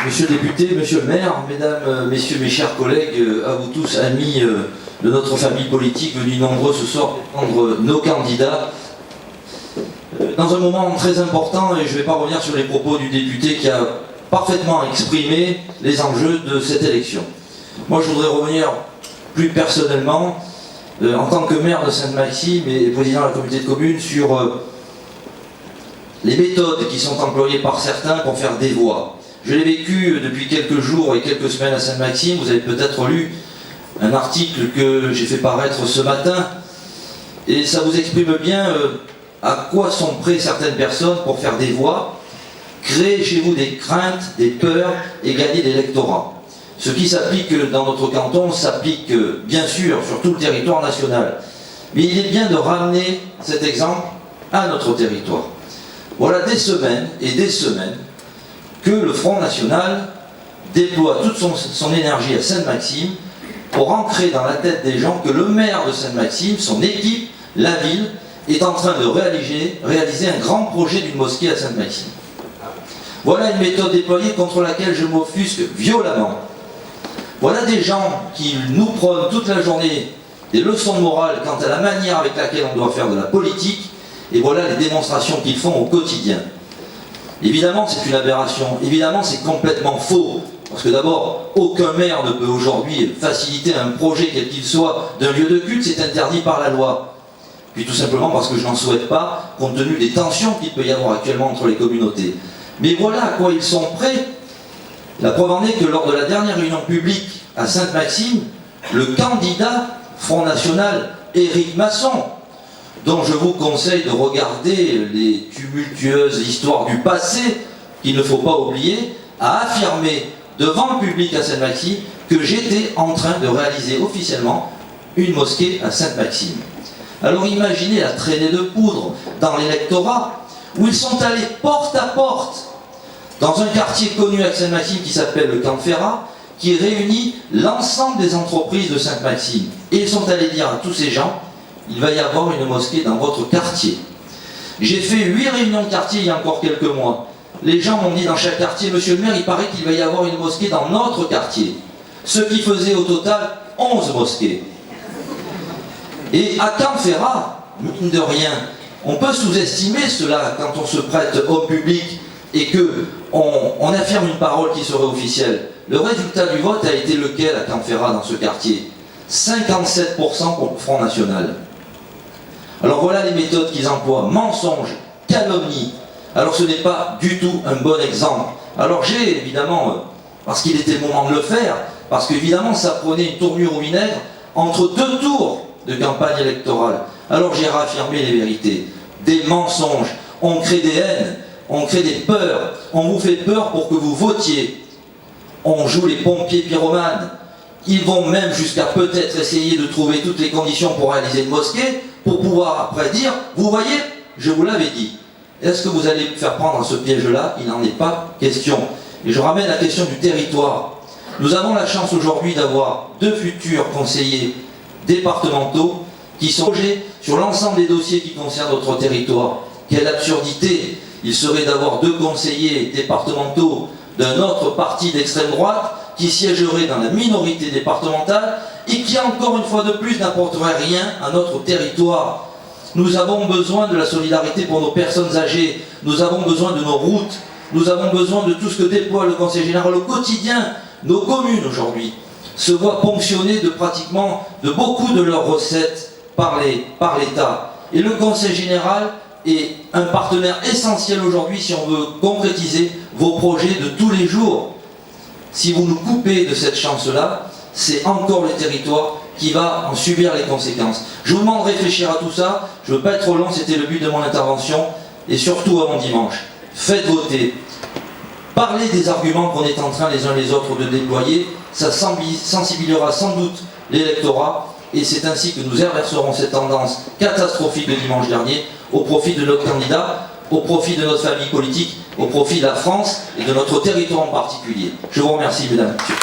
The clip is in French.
Monsieur le député, monsieur le maire, mesdames, messieurs, mes chers collègues, à vous tous, amis de notre famille politique, venus nombreux ce soir défendre nos candidats, dans un moment très important, et je ne vais pas revenir sur les propos du député qui a parfaitement exprimé les enjeux de cette élection. Moi, je voudrais revenir plus personnellement, en tant que maire de Sainte-Maxime et président de la communauté de communes, sur les méthodes qui sont employées par certains pour faire des voix. Je l'ai vécu depuis quelques jours et quelques semaines à Sainte-Maxime. Vous avez peut-être lu un article que j'ai fait paraître ce matin, et ça vous exprime bien à quoi sont prêts certaines personnes pour faire des voix, créer chez vous des craintes, des peurs et gagner des électorats. Ce qui s'applique dans notre canton s'applique bien sûr sur tout le territoire national. Mais il est bien de ramener cet exemple à notre territoire. Voilà des semaines et des semaines que le Front National déploie toute son énergie à Sainte-Maxime pour ancrer dans la tête des gens que le maire de Sainte-Maxime, son équipe, la ville, est en train de réaliser un grand projet d'une mosquée à Sainte-Maxime. Voilà une méthode déployée contre laquelle je m'offusque violemment. Voilà des gens qui nous prônent toute la journée des leçons de morale quant à la manière avec laquelle on doit faire de la politique, et voilà les démonstrations qu'ils font au quotidien. Évidemment, c'est une aberration. Évidemment, c'est complètement faux. Parce que d'abord, aucun maire ne peut aujourd'hui faciliter un projet, quel qu'il soit, d'un lieu de culte. C'est interdit par la loi. Puis tout simplement parce que je n'en souhaite pas, compte tenu des tensions qu'il peut y avoir actuellement entre les communautés. Mais voilà à quoi ils sont prêts. La preuve en est que lors de la dernière réunion publique à Sainte-Maxime, le candidat Front National, Éric Masson, dont je vous conseille de regarder les tumultueuses histoires du passé, qu'il ne faut pas oublier, a affirmé devant le public à Sainte-Maxime que j'étais en train de réaliser officiellement une mosquée à Sainte-Maxime. Alors imaginez la traînée de poudre dans l'électorat, où ils sont allés porte à porte, dans un quartier connu à Sainte-Maxime qui s'appelle le Camp Ferrat, qui réunit l'ensemble des entreprises de Sainte-Maxime. Et ils sont allés dire à tous ces gens: il va y avoir une mosquée dans votre quartier. J'ai fait 8 réunions de quartier il y a encore quelques mois. Les gens m'ont dit dans chaque quartier: monsieur le maire, il paraît qu'il va y avoir une mosquée dans notre quartier. Ce qui faisait au total 11 mosquées. Et à Camp Ferrat, mine de rien, on peut sous-estimer cela quand on se prête au public et qu'on affirme une parole qui serait officielle. Le résultat du vote a été lequel à Camp Ferrat dans ce quartier? 57% pour le Front National. Alors voilà les méthodes qu'ils emploient: mensonges, calomnie. Alors ce n'est pas du tout un bon exemple. Alors j'ai évidemment, parce qu'il était le moment de le faire, parce qu'évidemment ça prenait une tournure au vinaigre entre 2 tours de campagne électorale. Alors j'ai réaffirmé les vérités. Des mensonges, on crée des haines, on crée des peurs, on vous fait peur pour que vous votiez. On joue les pompiers pyromanes. Ils vont même jusqu'à peut-être essayer de trouver toutes les conditions pour réaliser une mosquée, pour pouvoir après dire: vous voyez, je vous l'avais dit. Est-ce que vous allez faire prendre à ce piège-là? Il n'en est pas question. Et je ramène la question du territoire. Nous avons la chance aujourd'hui d'avoir 2 futurs conseillers départementaux qui sont logés sur l'ensemble des dossiers qui concernent notre territoire. Quelle absurdité il serait d'avoir 2 conseillers départementaux d'un autre parti d'extrême droite qui siégerait dans la minorité départementale et qui, encore une fois de plus, n'apporterait rien à notre territoire. Nous avons besoin de la solidarité pour nos personnes âgées, nous avons besoin de nos routes, nous avons besoin de tout ce que déploie le Conseil général au quotidien. Nos communes aujourd'hui se voient ponctionner de beaucoup de leurs recettes par l'État. Et le Conseil général est un partenaire essentiel aujourd'hui si on veut concrétiser vos projets de tous les jours. Si vous nous coupez de cette chance-là, c'est encore le territoire qui va en subir les conséquences. Je vous demande de réfléchir à tout ça. Je ne veux pas être trop long, c'était le but de mon intervention. Et surtout avant dimanche, faites voter. Parlez des arguments qu'on est en train les uns les autres de déployer. Ça sensibilisera sans doute l'électorat. Et c'est ainsi que nous inverserons cette tendance catastrophique de dimanche dernier au profit de notre candidat, au profit de notre famille politique, au profit de la France et de notre territoire en particulier. Je vous remercie, mesdames et messieurs.